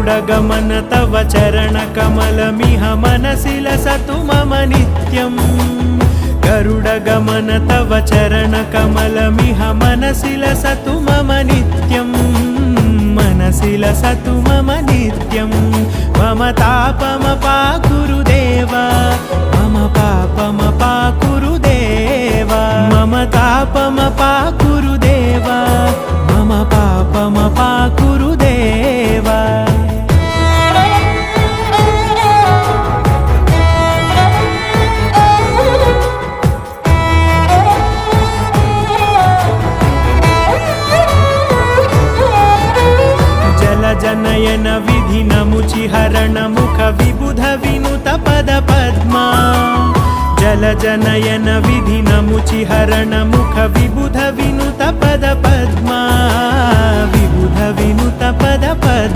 गरुडगमन तव चरणकमलमिह मनसि लसतु मम नित्यम् गरुडगमन तव चरणकमलमिह मनसि लसतु मम नित्यम् मनसि लसतु मम नित्यं मम तापमपाकुरुदेव मम पापमपाकुरुदेव मम तापमपाकुरुदेव मम पापमपाकुरुदेव जनयन विधि नमुचिहरण मुख विबुध विनुत पद पद्मा जल जनयन विधि नमुचिहरण मुख विबुध विनुत पद पद्मा विबुध विनुत पद पद्मा।